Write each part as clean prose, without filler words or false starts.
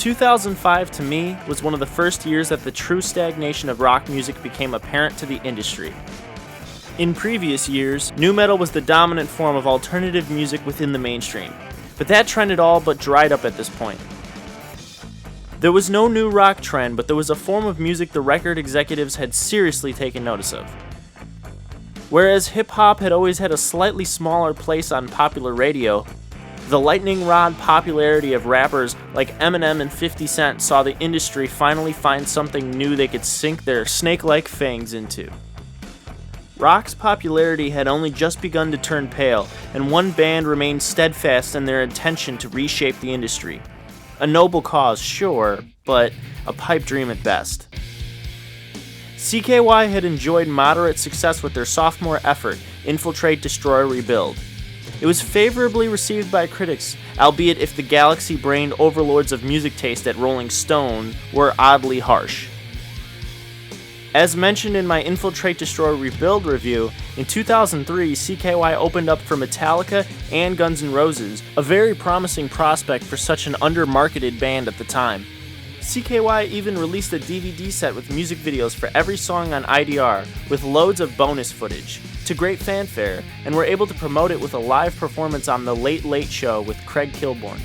2005 to me was one of the first years that the true stagnation of rock music became apparent to the industry. In previous years, nu metal was the dominant form of alternative music within the mainstream, but that trend had all but dried up at this point. There was no new rock trend, but there was a form of music the record executives had seriously taken notice of. Whereas hip-hop had always had a slightly smaller place on popular radio, the lightning rod popularity of rappers like Eminem and 50 Cent saw the industry finally find something new they could sink their snake-like fangs into. Rock's popularity had only just begun to turn pale, and one band remained steadfast in their intention to reshape the industry. A noble cause, sure, but a pipe dream at best. CKY had enjoyed moderate success with their sophomore effort, Infiltrate, Destroy, Rebuild. It was favorably received by critics, albeit if the galaxy-brained overlords of music taste at Rolling Stone were oddly harsh. As mentioned in my Infiltrate, Destroy, Rebuild review, in 2003 CKY opened up for Metallica and Guns N' Roses, a very promising prospect for such an under-marketed band at the time. CKY even released a DVD set with music videos for every song on IDR, with loads of bonus footage, to great fanfare, and were able to promote it with a live performance on The Late Late Show with Craig Kilborn.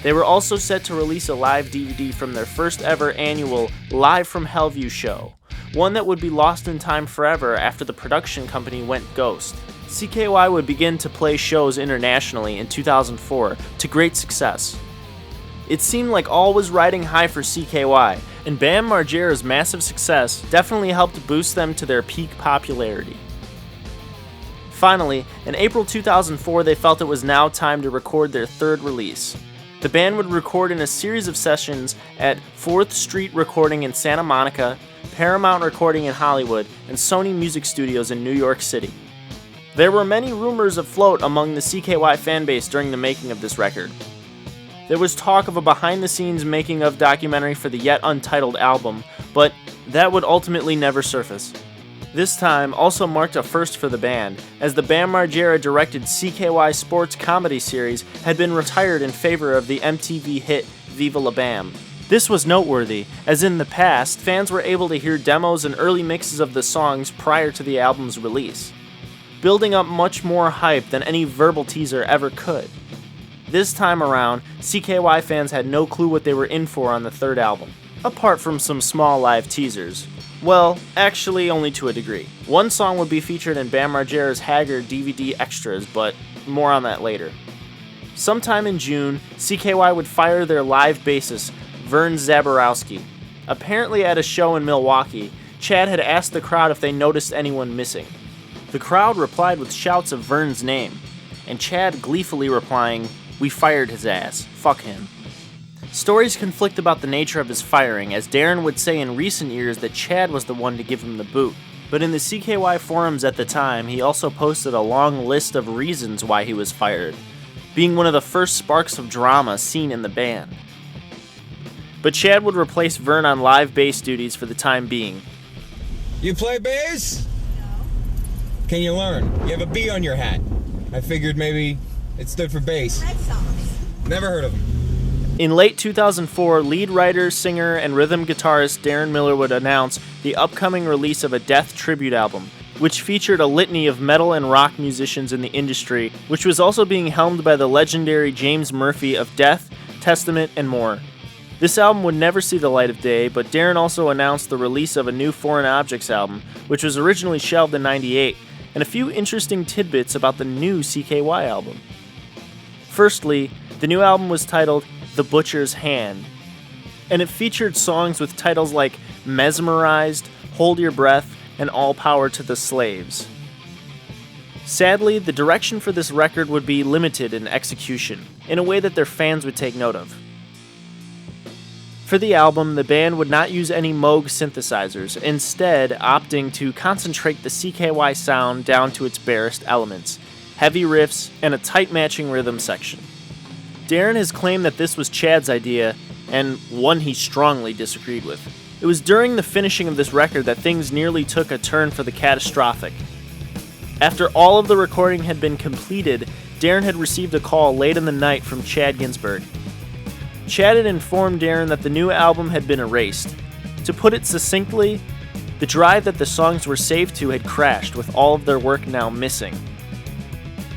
They were also set to release a live DVD from their first ever annual Live from Hellview show, one that would be lost in time forever after the production company went ghost. CKY would begin to play shows internationally in 2004 to great success. It seemed like all was riding high for CKY, and Bam Margera's massive success definitely helped boost them to their peak popularity. Finally, in April 2004 they felt it was now time to record their third release. The band would record in a series of sessions at 4th Street Recording in Santa Monica, Paramount Recording in Hollywood, and Sony Music Studios in New York City. There were many rumors afloat among the CKY fanbase during the making of this record. There was talk of a behind-the-scenes making-of documentary for the yet untitled album, but that would ultimately never surface. This time also marked a first for the band, as the Bam Margera-directed CKY sports comedy series had been retired in favor of the MTV hit Viva La Bam. This was noteworthy, as in the past, fans were able to hear demos and early mixes of the songs prior to the album's release, building up much more hype than any verbal teaser ever could. This time around, CKY fans had no clue what they were in for on the third album, apart from some small live teasers. Well, actually only to a degree. One song would be featured in Bam Margera's Haggard DVD extras, but more on that later. Sometime in June, CKY would fire their live bassist, Vern Zaborowski. Apparently at a show in Milwaukee, Chad had asked the crowd if they noticed anyone missing. The crowd replied with shouts of Vern's name, and Chad gleefully replying, "We fired his ass. Fuck him." Stories conflict about the nature of his firing, as Darren would say in recent years that Chad was the one to give him the boot. But in the CKY forums at the time, he also posted a long list of reasons why he was fired, being one of the first sparks of drama seen in the band. But Chad would replace Vern on live bass duties for the time being. You play bass? No. Can you learn? You have a B on your hat. I figured maybe it stood for bass. Red Sox. Never heard of him. In late 2004, lead writer, singer, and rhythm guitarist Darren Miller would announce the upcoming release of a Death tribute album, which featured a litany of metal and rock musicians in the industry, which was also being helmed by the legendary James Murphy of Death, Testament, and more. This album would never see the light of day, but Darren also announced the release of a new Foreign Objects album, which was originally shelved in '98, and a few interesting tidbits about the new CKY album. Firstly, the new album was titled The Butcher's Hand, and it featured songs with titles like Mesmerized, Hold Your Breath, and All Power to the Slaves. Sadly, the direction for this record would be limited in execution, in a way that their fans would take note of. For the album, the band would not use any Moog synthesizers, instead opting to concentrate the CKY sound down to its barest elements, heavy riffs, and a tight matching rhythm section. Darren has claimed that this was Chad's idea, and one he strongly disagreed with. It was during the finishing of this record that things nearly took a turn for the catastrophic. After all of the recording had been completed, Darren had received a call late in the night from Chad Ginsburg. Chad had informed Darren that the new album had been erased. To put it succinctly, the drive that the songs were saved to had crashed, with all of their work now missing.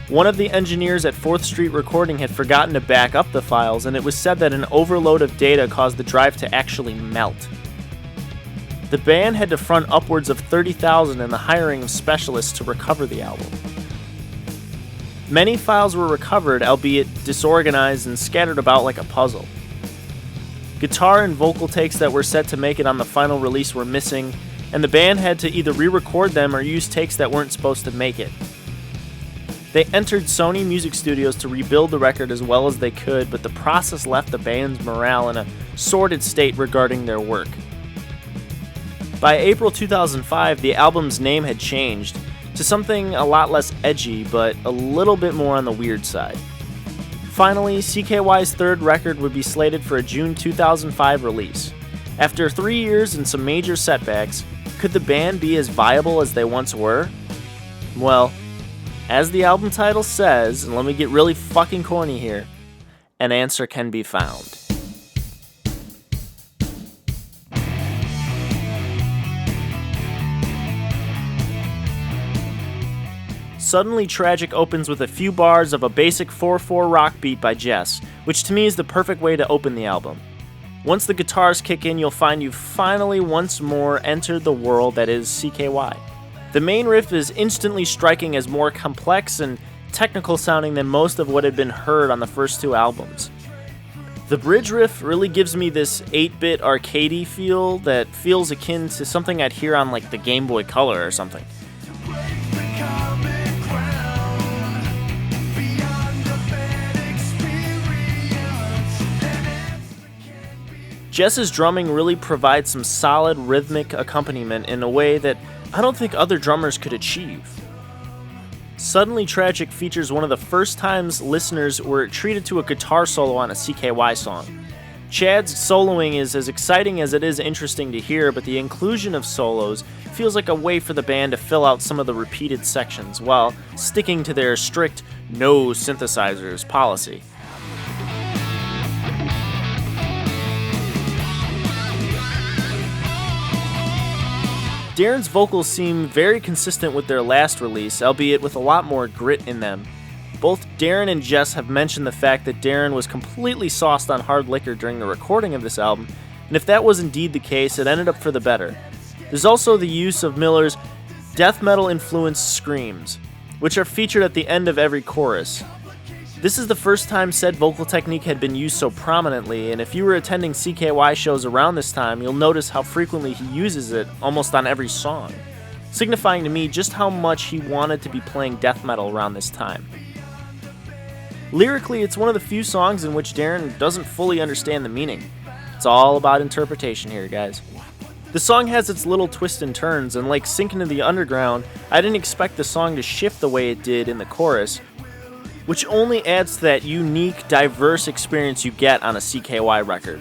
One of the engineers at 4th Street Recording had forgotten to back up the files, and it was said that an overload of data caused the drive to actually melt. The band had to front upwards of $30,000 in the hiring of specialists to recover the album. Many files were recovered, albeit disorganized and scattered about like a puzzle. Guitar and vocal takes that were set to make it on the final release were missing, and the band had to either re-record them or use takes that weren't supposed to make it. They entered Sony Music Studios to rebuild the record as well as they could, but the process left the band's morale in a sordid state regarding their work. By April 2005, the album's name had changed to something a lot less edgy, but a little bit more on the weird side. Finally, CKY's third record would be slated for a June 2005 release. After 3 years and some major setbacks, could the band be as viable as they once were? Well, as the album title says, and let me get really fucking corny here, an answer can be found. Suddenly Tragic opens with a few bars of a basic 4/4 rock beat by Jess, which to me is the perfect way to open the album. Once the guitars kick in, you'll find you've finally once more entered the world that is CKY. The main riff is instantly striking as more complex and technical sounding than most of what had been heard on the first two albums. The bridge riff really gives me this 8-bit arcadey feel that feels akin to something I'd hear on like the Game Boy Color or something. Jess's drumming really provides some solid rhythmic accompaniment in a way that I don't think other drummers could achieve. Suddenly Tragic features one of the first times listeners were treated to a guitar solo on a CKY song. Chad's soloing is as exciting as it is interesting to hear, but the inclusion of solos feels like a way for the band to fill out some of the repeated sections while sticking to their strict no synthesizers policy. Darren's vocals seem very consistent with their last release, albeit with a lot more grit in them. Both Darren and Jess have mentioned the fact that Darren was completely sauced on hard liquor during the recording of this album, and if that was indeed the case, it ended up for the better. There's also the use of Miller's death metal influenced screams, which are featured at the end of every chorus. This is the first time said vocal technique had been used so prominently, and if you were attending CKY shows around this time, you'll notice how frequently he uses it almost on every song, signifying to me just how much he wanted to be playing death metal around this time. Lyrically, it's one of the few songs in which Darren doesn't fully understand the meaning. It's all about interpretation here, guys. The song has its little twists and turns, and like Sink Into the Underground, I didn't expect the song to shift the way it did in the chorus, which only adds to that unique, diverse experience you get on a CKY record.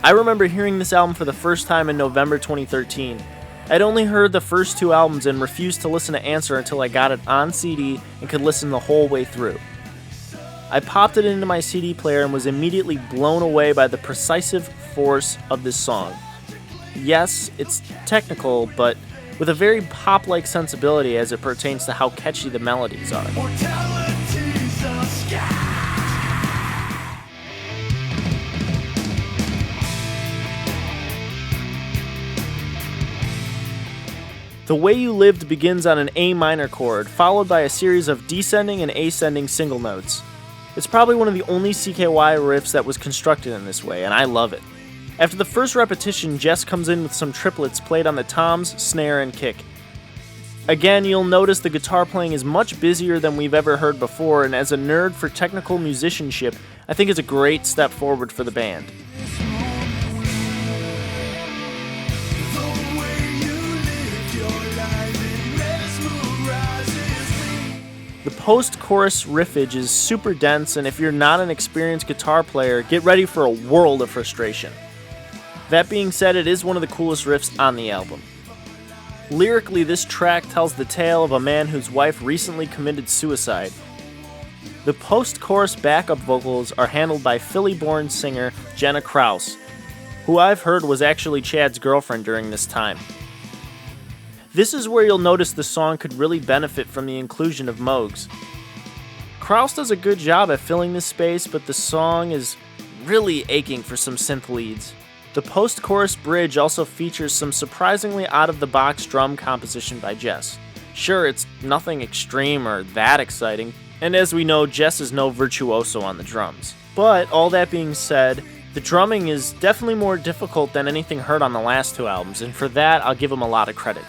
I remember hearing this album for the first time in November 2013. I'd only heard the first two albums and refused to listen to Answer until I got it on CD and could listen the whole way through. I popped it into my CD player and was immediately blown away by the precisive force of this song. Yes, it's technical, but with a very pop-like sensibility as it pertains to how catchy the melodies are. The Way You Lived begins on an A minor chord, followed by a series of descending and ascending single notes. It's probably one of the only CKY riffs that was constructed in this way, and I love it. After the first repetition, Jess comes in with some triplets played on the toms, snare, and kick. Again, you'll notice the guitar playing is much busier than we've ever heard before, and as a nerd for technical musicianship, I think it's a great step forward for the band. The post-chorus riffage is super dense, and if you're not an experienced guitar player, get ready for a world of frustration. That being said, it is one of the coolest riffs on the album. Lyrically, this track tells the tale of a man whose wife recently committed suicide. The post-chorus backup vocals are handled by Philly-born singer Jenna Krause, who I've heard was actually Chad's girlfriend during this time. This is where you'll notice the song could really benefit from the inclusion of Moogs. Krause does a good job at filling this space, but the song is really aching for some synth leads. The post-chorus bridge also features some surprisingly out-of-the-box drum composition by Jess. Sure, it's nothing extreme or that exciting, and as we know, Jess is no virtuoso on the drums. But all that being said, the drumming is definitely more difficult than anything heard on the last two albums, and for that, I'll give him a lot of credit.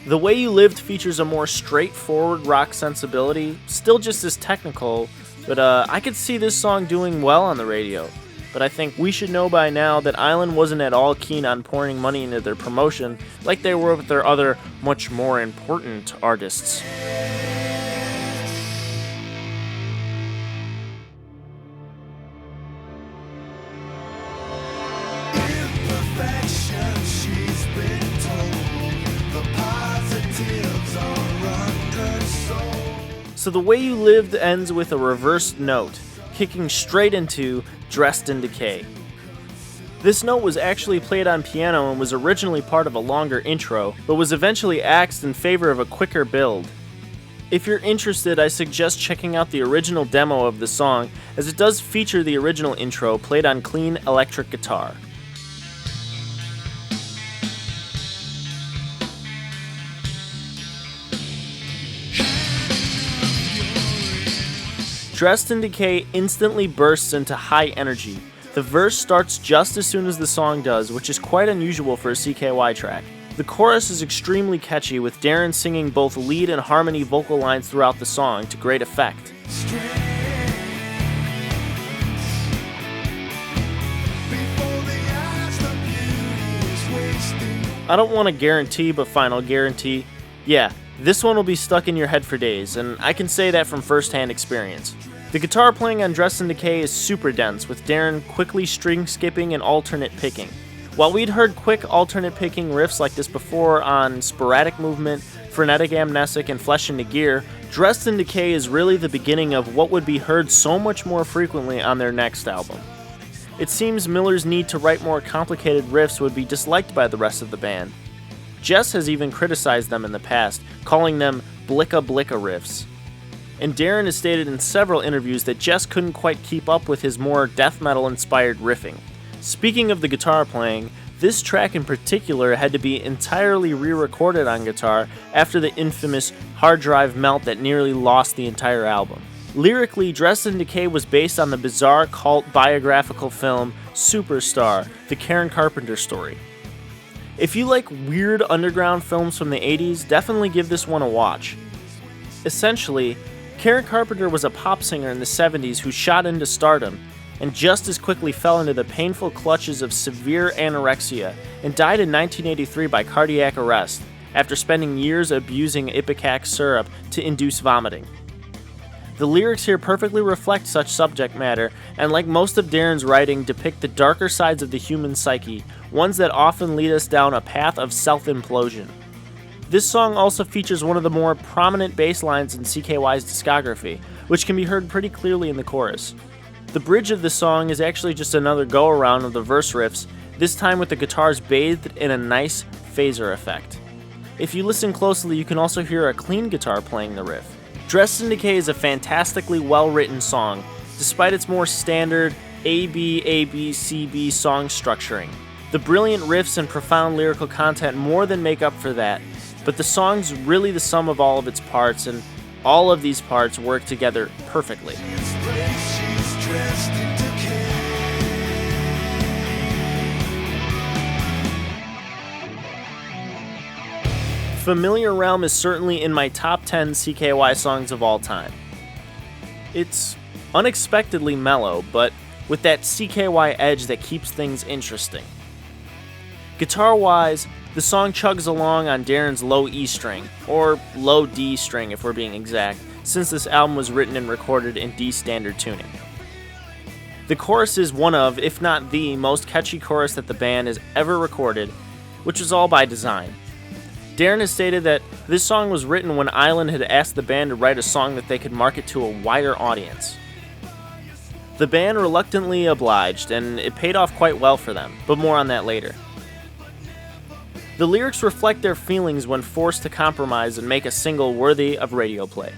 The Way You Lived features a more straightforward rock sensibility, still just as technical, but I could see this song doing well on the radio. But I think we should know by now that Island wasn't at all keen on pouring money into their promotion like they were with their other, much more important artists. So The Way You Lived ends with a reversed note, kicking straight into Dressed in Decay. This note was actually played on piano and was originally part of a longer intro, but was eventually axed in favor of a quicker build. If you're interested, I suggest checking out the original demo of the song, as it does feature the original intro played on clean electric guitar. Dressed in Decay instantly bursts into high energy. The verse starts just as soon as the song does, which is quite unusual for a CKY track. The chorus is extremely catchy, with Darren singing both lead and harmony vocal lines throughout the song to great effect. I don't want to guarantee, but final guarantee, yeah, this one will be stuck in your head for days, and I can say that from first-hand experience. The guitar playing on Dressed in Decay is super dense, with Darren quickly string skipping and alternate picking. While we'd heard quick alternate picking riffs like this before on Sporadic Movement, Frenetic Amnesic, and Flesh into Gear, Dressed in Decay is really the beginning of what would be heard so much more frequently on their next album. It seems Miller's need to write more complicated riffs would be disliked by the rest of the band. Jess has even criticized them in the past, calling them blicka blicka riffs. And Darren has stated in several interviews that Jess couldn't quite keep up with his more death metal inspired riffing. Speaking of the guitar playing, this track in particular had to be entirely re-recorded on guitar after the infamous hard drive melt that nearly lost the entire album. Lyrically, Dressed in Decay was based on the bizarre cult biographical film Superstar, the Karen Carpenter story. If you like weird underground films from the 80s, definitely give this one a watch. Essentially, Karen Carpenter was a pop singer in the 70s who shot into stardom, and just as quickly fell into the painful clutches of severe anorexia and died in 1983 by cardiac arrest after spending years abusing Ipecac syrup to induce vomiting. The lyrics here perfectly reflect such subject matter, and like most of Darren's writing, depict the darker sides of the human psyche, ones that often lead us down a path of self-implosion. This song also features one of the more prominent bass lines in CKY's discography, which can be heard pretty clearly in the chorus. The bridge of the song is actually just another go-around of the verse riffs, this time with the guitars bathed in a nice phaser effect. If you listen closely, you can also hear a clean guitar playing the riff. Dressed in Decay is a fantastically well-written song, despite its more standard A-B-A-B-C-B song structuring. The brilliant riffs and profound lyrical content more than make up for that, but the song's really the sum of all of its parts, and all of these parts work together perfectly. Familiar Realm is certainly in my top 10 CKY songs of all time. It's unexpectedly mellow, but with that CKY edge that keeps things interesting. Guitar-wise, the song chugs along on Darren's low E string, or low D string if we're being exact, since this album was written and recorded in D standard tuning. The chorus is one of, if not the, most catchy chorus that the band has ever recorded, which is all by design. Darren has stated that this song was written when Island had asked the band to write a song that they could market to a wider audience. The band reluctantly obliged, and it paid off quite well for them, but more on that later. The lyrics reflect their feelings when forced to compromise and make a single worthy of radio play.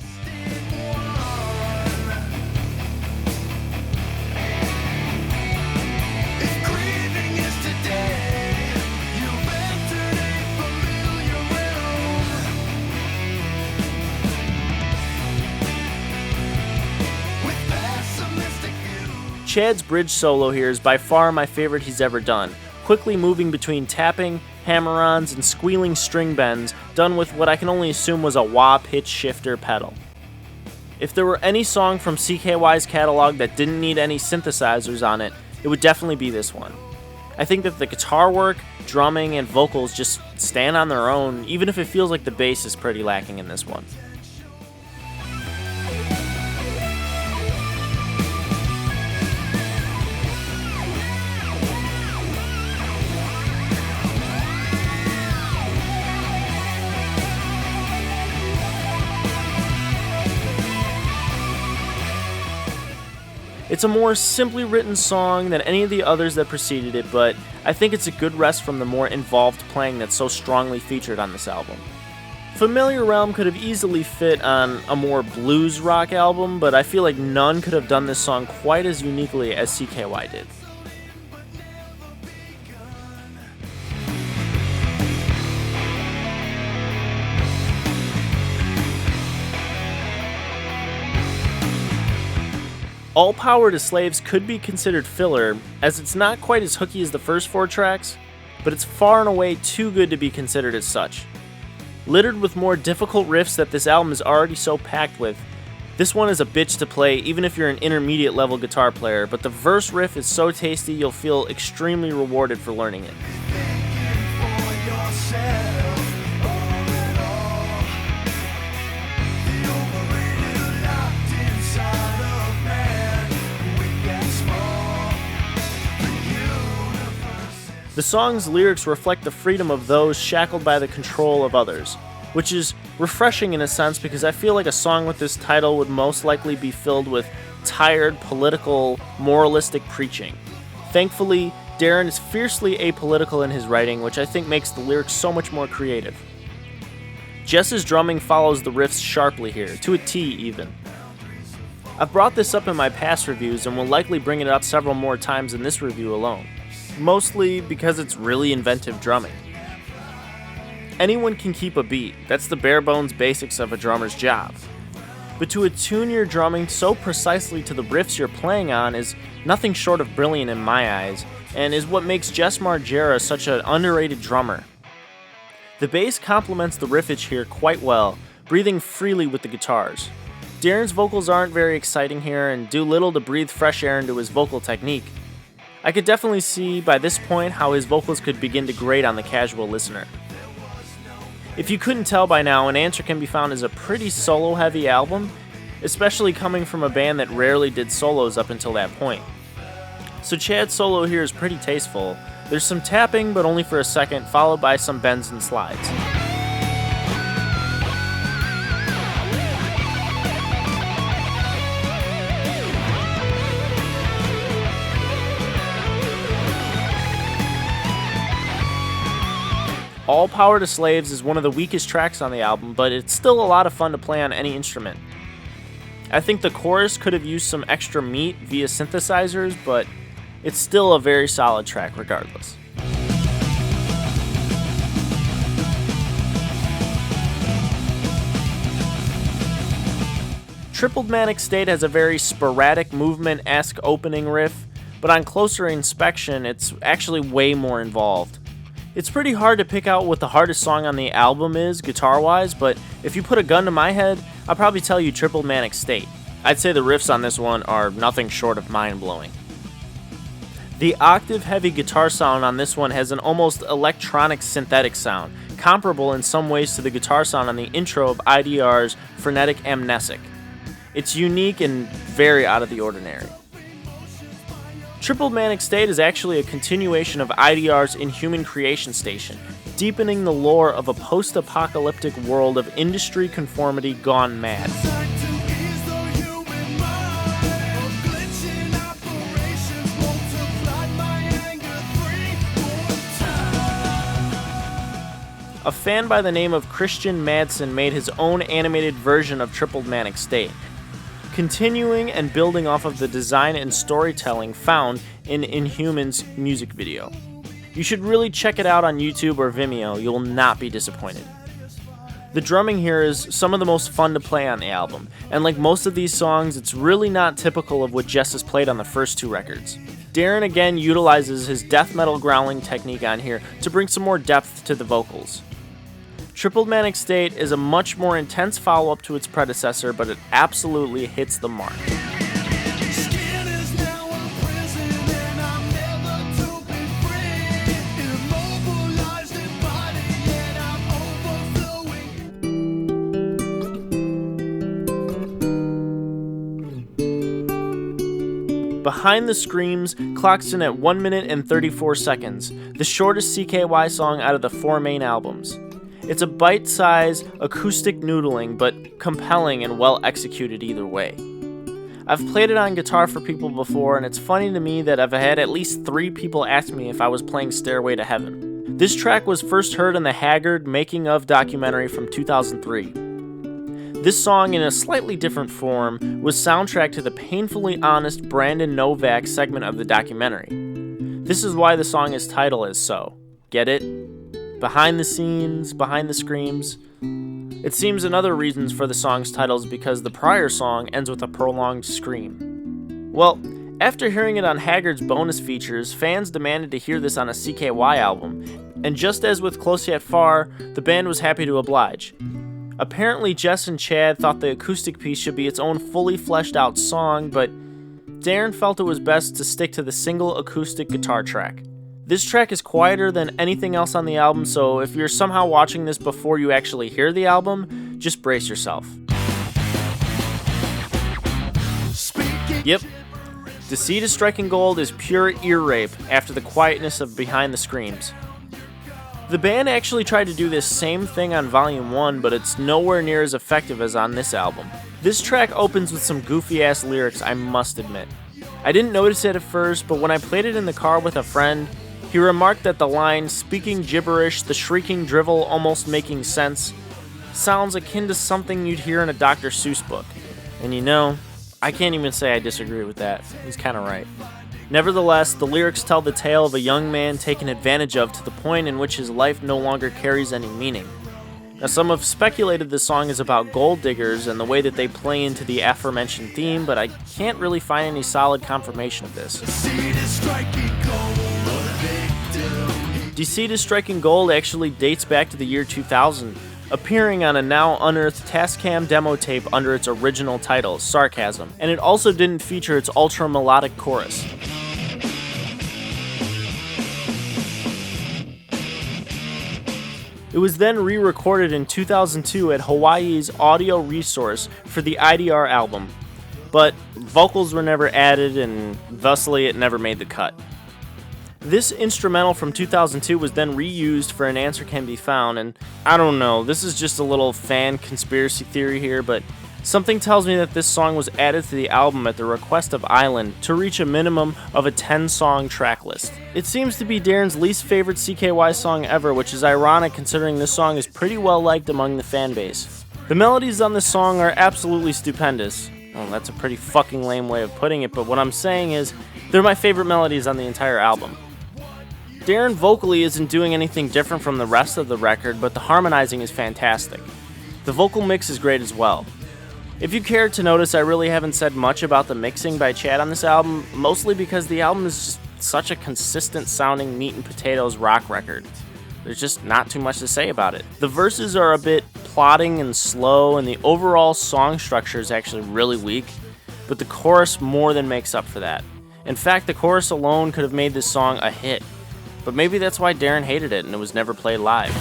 Chad's bridge solo here is by far my favorite he's ever done, quickly moving between tapping, hammer-ons, and squealing string bends, done with what I can only assume was a wah pitch shifter pedal. If there were any song from CKY's catalog that didn't need any synthesizers on it, it would definitely be this one. I think that the guitar work, drumming, and vocals just stand on their own, even if it feels like the bass is pretty lacking in this one. It's a more simply written song than any of the others that preceded it, but I think it's a good rest from the more involved playing that's so strongly featured on this album. Familiar Realm could have easily fit on a more blues rock album, but I feel like none could have done this song quite as uniquely as CKY did. All Power to Slaves could be considered filler, as it's not quite as hooky as the first 4 tracks, but it's far and away too good to be considered as such. Littered with more difficult riffs that this album is already so packed with, this one is a bitch to play even if you're an intermediate level guitar player, but the verse riff is so tasty you'll feel extremely rewarded for learning it. The song's lyrics reflect the freedom of those shackled by the control of others, which is refreshing in a sense because I feel like a song with this title would most likely be filled with tired, political, moralistic preaching. Thankfully, Darren is fiercely apolitical in his writing, which I think makes the lyrics so much more creative. Jess's drumming follows the riffs sharply here, to a T even. I've brought this up in my past reviews and will likely bring it up several more times in this review alone. Mostly because it's really inventive drumming. Anyone can keep a beat, that's the bare bones basics of a drummer's job. But to attune your drumming so precisely to the riffs you're playing on is nothing short of brilliant in my eyes, and is what makes Jess Margera such an underrated drummer. The bass complements the riffage here quite well, breathing freely with the guitars. Darren's vocals aren't very exciting here and do little to breathe fresh air into his vocal technique. I could definitely see by this point how his vocals could begin to grate on the casual listener. If you couldn't tell by now, An Answer Can Be Found is a pretty solo-heavy album, especially coming from a band that rarely did solos up until that point. So Chad's solo here is pretty tasteful. There's some tapping, but only for a second, followed by some bends and slides. All Power to Slaves is one of the weakest tracks on the album, but it's still a lot of fun to play on any instrument. I think the chorus could have used some extra meat via synthesizers, but it's still a very solid track regardless. Tripled Manic State has a very sporadic movement-esque opening riff, but on closer inspection, it's actually way more involved. It's pretty hard to pick out what the hardest song on the album is, guitar-wise, but if you put a gun to my head, I'll probably tell you Tripled Manic State. I'd say the riffs on this one are nothing short of mind-blowing. The octave-heavy guitar sound on this one has an almost electronic synthetic sound, comparable in some ways to the guitar sound on the intro of IDR's Frenetic Amnesic. It's unique and very out of the ordinary. Tripled Manic State is actually a continuation of IDR's Inhuman Creation Station, deepening the lore of a post-apocalyptic world of industry conformity gone mad. A fan by the name of Christian Madsen made his own animated version of Triple Manic State, continuing and building off of the design and storytelling found in Inhuman's music video. You should really check it out on YouTube or Vimeo, you'll not be disappointed. The drumming here is some of the most fun to play on the album, and like most of these songs, it's really not typical of what Jess has played on the first two records. Darren again utilizes his death metal growling technique on here to bring some more depth to the vocals. Triple Manic State is a much more intense follow-up to its predecessor, but it absolutely hits the mark. Behind the Screams clocks in at 1 minute and 34 seconds, the shortest CKY song out of the 4 main albums. It's a bite-sized, acoustic noodling, but compelling and well-executed either way. I've played it on guitar for people before, and it's funny to me that I've had at least 3 people ask me if I was playing Stairway to Heaven. This track was first heard in the Haggard Making Of documentary from 2003. This song, in a slightly different form, was soundtracked to the painfully honest Brandon Novak segment of the documentary. This is why the song is titled as so. Get it? Behind the scenes, behind the screams. It seems another reasons for the song's title is because the prior song ends with a prolonged scream. Well, after hearing it on Haggard's bonus features, fans demanded to hear this on a CKY album, and just as with Close Yet Far, the band was happy to oblige. Apparently Jess and Chad thought the acoustic piece should be its own fully fleshed out song, but Darren felt it was best to stick to the single acoustic guitar track. This track is quieter than anything else on the album, so if you're somehow watching this before you actually hear the album, just brace yourself. Yep, Deceit is Striking Gold is pure ear rape after the quietness of Behind the Screams. The band actually tried to do this same thing on Volume 1, but it's nowhere near as effective as on this album. This track opens with some goofy-ass lyrics, I must admit. I didn't notice it at first, but when I played it in the car with a friend, he remarked that the line, speaking gibberish, the shrieking drivel almost making sense, sounds akin to something you'd hear in a Dr. Seuss book. And you know, I can't even say I disagree with that. He's kinda right. Nevertheless, the lyrics tell the tale of a young man taken advantage of to the point in which his life no longer carries any meaning. Now, some have speculated this song is about gold diggers and the way that they play into the aforementioned theme, but I can't really find any solid confirmation of this. Deceit is Striking Gold actually dates back to the year 2000, appearing on a now unearthed Tascam demo tape under its original title, Sarcasm, and it also didn't feature its ultra-melodic chorus. It was then re-recorded in 2002 at Hawaii's Audio Resource for the IDR album, but vocals were never added and thusly it never made the cut. This instrumental from 2002 was then reused for An Answer Can Be Found, and I don't know, this is just a little fan conspiracy theory here, but something tells me that this song was added to the album at the request of Island to reach a minimum of a 10-song track list. It seems to be Darren's least favorite CKY song ever, which is ironic considering this song is pretty well liked among the fan base. The melodies on this song are absolutely stupendous. Well, that's a pretty fucking lame way of putting it, but what I'm saying is, they're my favorite melodies on the entire album. Darren vocally isn't doing anything different from the rest of the record, but the harmonizing is fantastic. The vocal mix is great as well. If you cared to notice, I really haven't said much about the mixing by Chad on this album, mostly because the album is just such a consistent sounding meat and potatoes rock record. There's just not too much to say about it. The verses are a bit plodding and slow, and the overall song structure is actually really weak, but the chorus more than makes up for that. In fact, the chorus alone could have made this song a hit. But maybe that's why Darren hated it and it was never played live.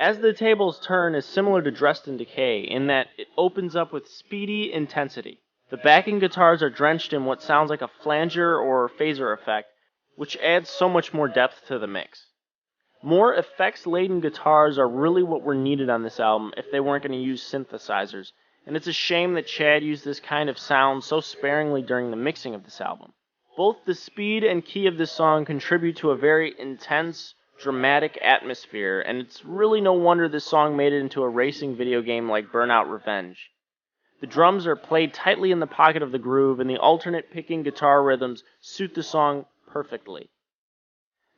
As the Tables Turn is similar to Dressed in Decay in that it opens up with speedy intensity. The backing guitars are drenched in what sounds like a flanger or phaser effect, which adds so much more depth to the mix. More effects-laden guitars are really what were needed on this album if they weren't going to use synthesizers, and it's a shame that Chad used this kind of sound so sparingly during the mixing of this album. Both the speed and key of this song contribute to a very intense, dramatic atmosphere, and it's really no wonder this song made it into a racing video game like Burnout Revenge. The drums are played tightly in the pocket of the groove, and the alternate picking guitar rhythms suit the song perfectly.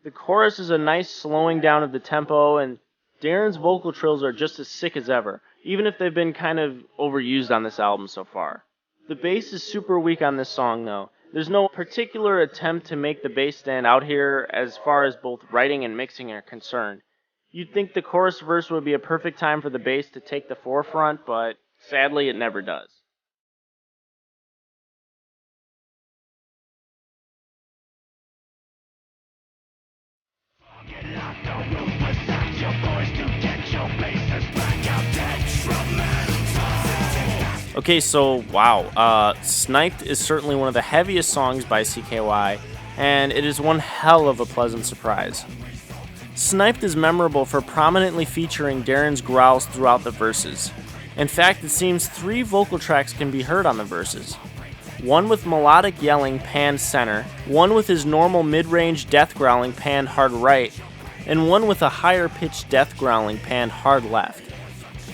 The chorus is a nice slowing down of the tempo, and Darren's vocal trills are just as sick as ever, even if they've been kind of overused on this album so far. The bass is super weak on this song though. There's no particular attempt to make the bass stand out here as far as both writing and mixing are concerned. You'd think the chorus verse would be a perfect time for the bass to take the forefront, but sadly it never does. Okay, so wow, Sniped is certainly one of the heaviest songs by CKY, and it is one hell of a pleasant surprise. Sniped is memorable for prominently featuring Darren's growls throughout the verses. In fact, it seems 3 vocal tracks can be heard on the verses. One with melodic yelling panned center, one with his normal mid-range death growling panned hard right, and one with a higher pitched death growling panned hard left.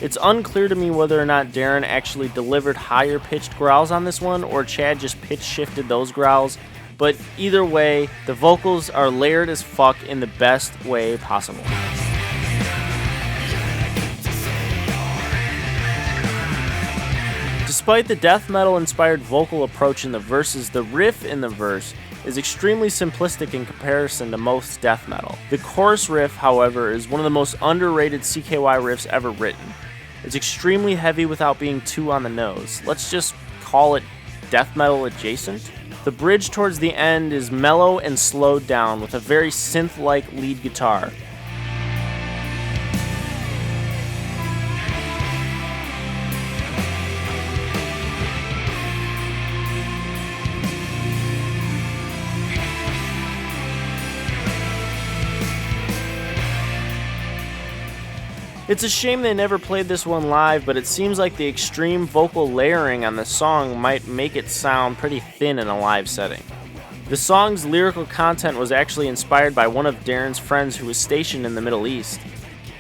It's unclear to me whether or not Darren actually delivered higher pitched growls on this one, or Chad just pitch shifted those growls, but either way, the vocals are layered as fuck in the best way possible. Despite the death metal inspired vocal approach in the verses, the riff in the verse is extremely simplistic in comparison to most death metal. The chorus riff, however, is one of the most underrated CKY riffs ever written. It's extremely heavy without being too on the nose. Let's just call it death metal adjacent. The bridge towards the end is mellow and slowed down with a very synth-like lead guitar. It's a shame they never played this one live, but it seems like the extreme vocal layering on the song might make it sound pretty thin in a live setting. The song's lyrical content was actually inspired by one of Darren's friends who was stationed in the Middle East.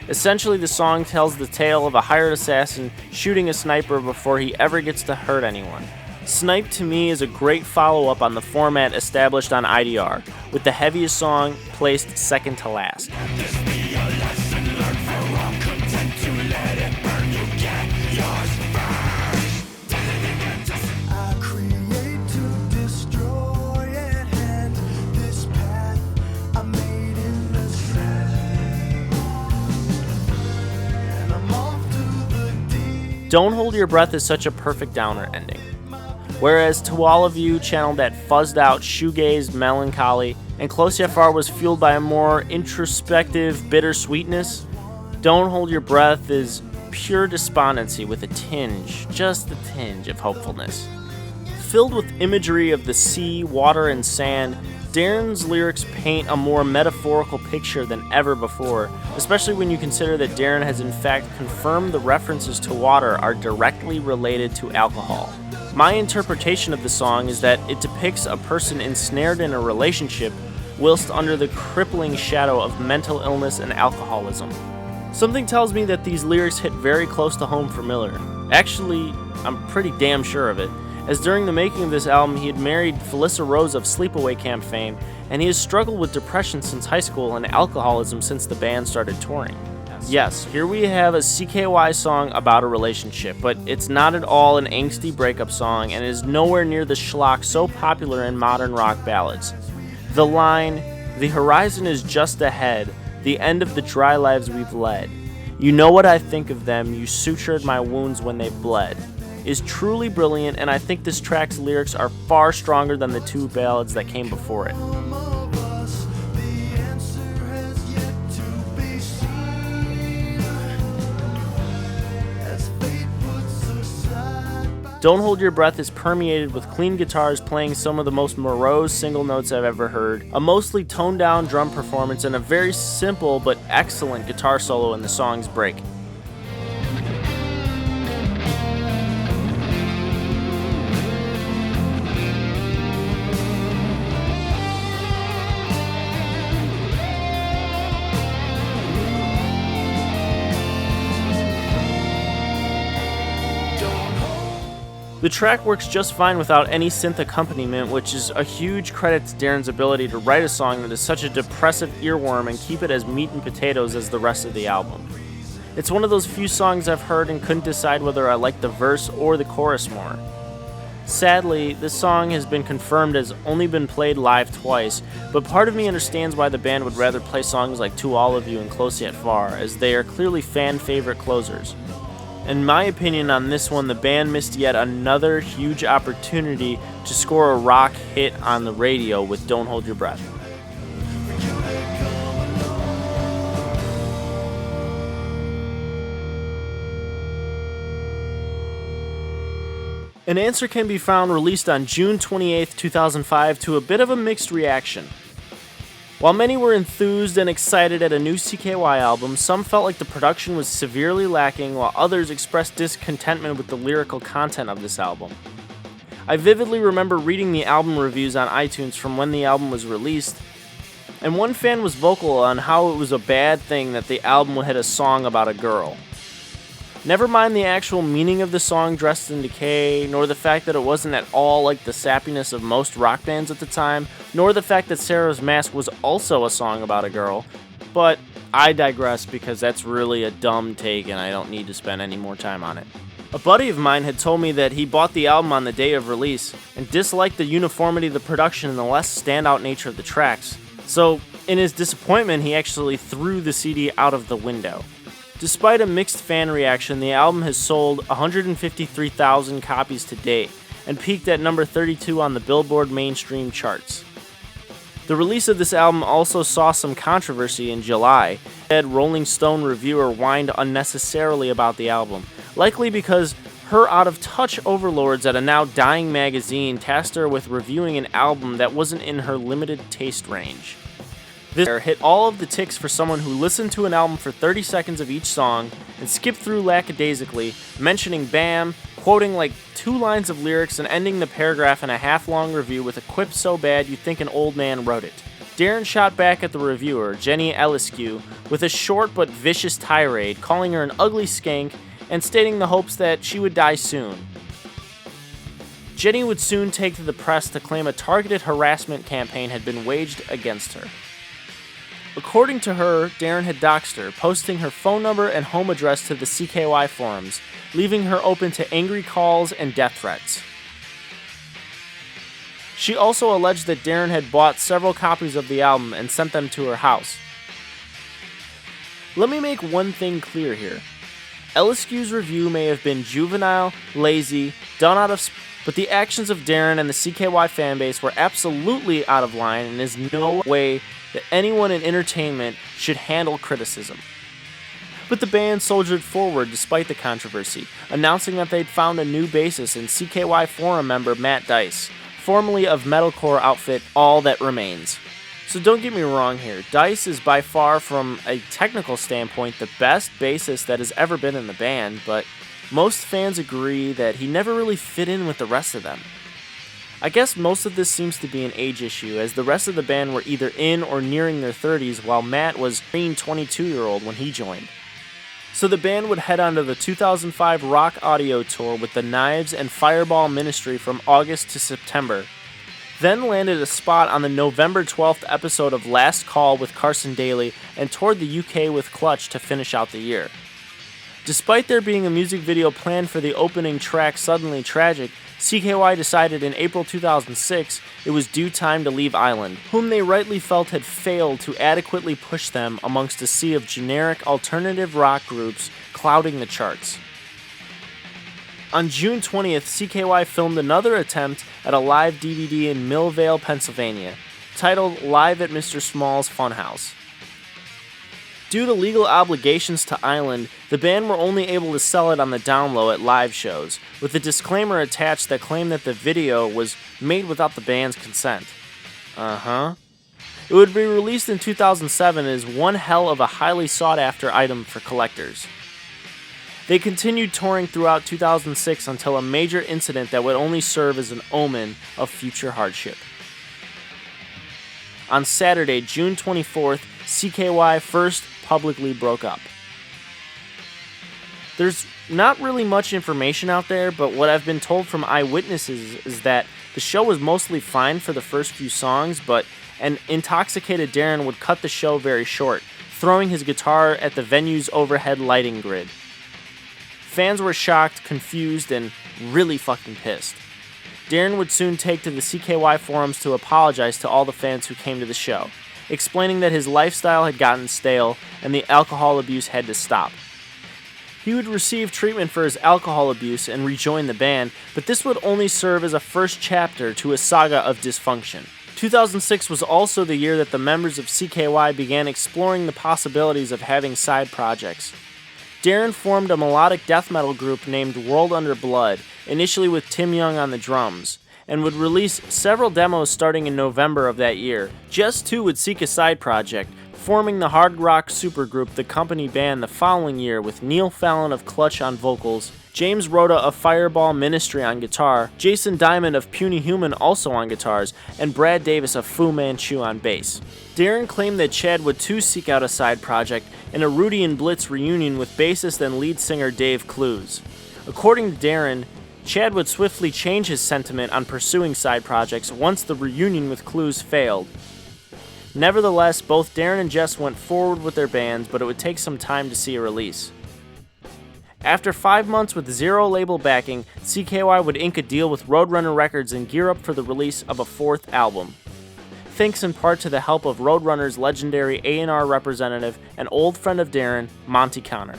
Essentially, the song tells the tale of a hired assassin shooting a sniper before he ever gets to hurt anyone. Sniped to me is a great follow-up on the format established on IDR, with the heaviest song placed second to last. Don't Hold Your Breath is such a perfect downer ending. Whereas To All of You channeled that fuzzed out shoegaze melancholy, and Close Yet Far was fueled by a more introspective bittersweetness, Don't Hold Your Breath is pure despondency with a tinge, just a tinge of hopefulness. Filled with imagery of the sea, water, and sand, Darren's lyrics paint a more metaphorical picture than ever before, especially when you consider that Darren has in fact confirmed the references to water are directly related to alcohol. My interpretation of the song is that it depicts a person ensnared in a relationship whilst under the crippling shadow of mental illness and alcoholism. Something tells me that these lyrics hit very close to home for Miller. Actually, I'm pretty damn sure of it, as during the making of this album he had married Felissa Rose of Sleepaway Camp fame, and he has struggled with depression since high school and alcoholism since the band started touring. Yes, here we have a CKY song about a relationship, but it's not at all an angsty breakup song and is nowhere near the schlock so popular in modern rock ballads. The line, "The horizon is just ahead, the end of the dry lives we've led. You know what I think of them, you sutured my wounds when they bled," is truly brilliant, and I think this track's lyrics are far stronger than the 2 ballads that came before it. Don't Hold Your Breath is permeated with clean guitars playing some of the most morose single notes I've ever heard, a mostly toned down drum performance, and a very simple but excellent guitar solo in the song's break. The track works just fine without any synth accompaniment, which is a huge credit to Darren's ability to write a song that is such a depressive earworm and keep it as meat and potatoes as the rest of the album. It's one of those few songs I've heard and couldn't decide whether I liked the verse or the chorus more. Sadly, this song has been confirmed as only been played live twice, but part of me understands why the band would rather play songs like To All of You and Close Yet Far, as they are clearly fan favorite closers. In my opinion on this one, the band missed yet another huge opportunity to score a rock hit on the radio with Don't Hold Your Breath. An answer can be found released on June 28, 2005 to a bit of a mixed reaction. While many were enthused and excited at a new CKY album, some felt like the production was severely lacking, while others expressed discontentment with the lyrical content of this album. I vividly remember reading the album reviews on iTunes from when the album was released, and one fan was vocal on how it was a bad thing that the album had a song about a girl. Never mind the actual meaning of the song Dressed in Decay, nor the fact that it wasn't at all like the sappiness of most rock bands at the time, nor the fact that Sarah's Mask was also a song about a girl, but I digress because that's really a dumb take and I don't need to spend any more time on it. A buddy of mine had told me that he bought the album on the day of release and disliked the uniformity of the production and the less standout nature of the tracks, so in his disappointment he actually threw the CD out of the window. Despite a mixed fan reaction, the album has sold 153,000 copies to date and peaked at number 32 on the Billboard mainstream charts. The release of this album also saw some controversy in July. Said Rolling Stone reviewer whined unnecessarily about the album, likely because her out-of-touch overlords at a now dying magazine tasked her with reviewing an album that wasn't in her limited taste range. This hit all of the ticks for someone who listened to an album for 30 seconds of each song and skipped through lackadaisically, mentioning BAM, quoting like 2 lines of lyrics and ending the paragraph in a half-long review with a quip so bad you'd think an old man wrote it. Darren shot back at the reviewer, Jenny Eliscu, with a short but vicious tirade, calling her an ugly skank and stating the hopes that she would die soon. Jenny would soon take to the press to claim a targeted harassment campaign had been waged against her. According to her, Darren had doxed her, posting her phone number and home address to the CKY forums, leaving her open to angry calls and death threats. She also alleged that Darren had bought several copies of the album and sent them to her house. Let me make one thing clear here. Eliscu's review may have been juvenile, lazy, done out of but the actions of Darren and the CKY fanbase were absolutely out of line and is no way that anyone in entertainment should handle criticism. But the band soldiered forward despite the controversy, announcing that they'd found a new bassist in CKY forum member Matt Dice, formerly of metalcore outfit All That Remains. So don't get me wrong here, Dice is by far from a technical standpoint the best bassist that has ever been in the band, but most fans agree that he never really fit in with the rest of them. I guess most of this seems to be an age issue, as the rest of the band were either in or nearing their 30s, while Matt was a green 22-year-old when he joined. So the band would head on to the 2005 Rock Audio Tour with the Knives and Fireball Ministry from August to September, then landed a spot on the November 12th episode of Last Call with Carson Daly and toured the UK with Clutch to finish out the year. Despite there being a music video planned for the opening track Suddenly Tragic, CKY decided in April 2006 it was due time to leave Island, whom they rightly felt had failed to adequately push them amongst a sea of generic alternative rock groups clouding the charts. On June 20th, CKY filmed another attempt at a live DVD in Millvale, Pennsylvania, titled Live at Mr. Small's Funhouse. Due to legal obligations to Island, the band were only able to sell it on the down low at live shows, with a disclaimer attached that claimed that the video was made without the band's consent. It would be released in 2007 and is one hell of a highly sought after item for collectors. They continued touring throughout 2006 until a major incident that would only serve as an omen of future hardship. On Saturday, June 24th, CKY first publicly broke up. There's not really much information out there, but what I've been told from eyewitnesses is that the show was mostly fine for the first few songs, but an intoxicated Darren would cut the show very short, throwing his guitar at the venue's overhead lighting grid. Fans were shocked, confused, and really fucking pissed. Darren would soon take to the CKY forums to apologize to all the fans who came to the show, explaining that his lifestyle had gotten stale and the alcohol abuse had to stop. He would receive treatment for his alcohol abuse and rejoin the band, but this would only serve as a first chapter to a saga of dysfunction. 2006 was also the year that the members of CKY began exploring the possibilities of having side projects. Darren formed a melodic death metal group named World Under Blood, initially with Tim Young on the drums, and would release several demos starting in November of that year. Just Two would seek a side project, forming the hard rock supergroup The Company Band the following year with Neil Fallon of Clutch on vocals, James Rhoda of Fireball Ministry on guitar, Jason Diamond of Puny Human also on guitars, and Brad Davis of Fu Manchu on bass. Darren claimed that Chad would too seek out a side project in a Rudy and Blitz reunion with bassist and lead singer Dave Clues. According to Darren, Chad would swiftly change his sentiment on pursuing side projects once the reunion with Clues failed. Nevertheless, both Darren and Jess went forward with their bands, but it would take some time to see a release. After 5 months with zero label backing, CKY would ink a deal with Roadrunner Records and gear up for the release of a fourth album. Thanks in part to the help of Roadrunner's legendary A&R representative and old friend of Darren, Monty Connor.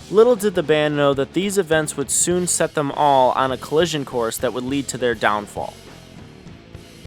Little did the band know that these events would soon set them all on a collision course that would lead to their downfall.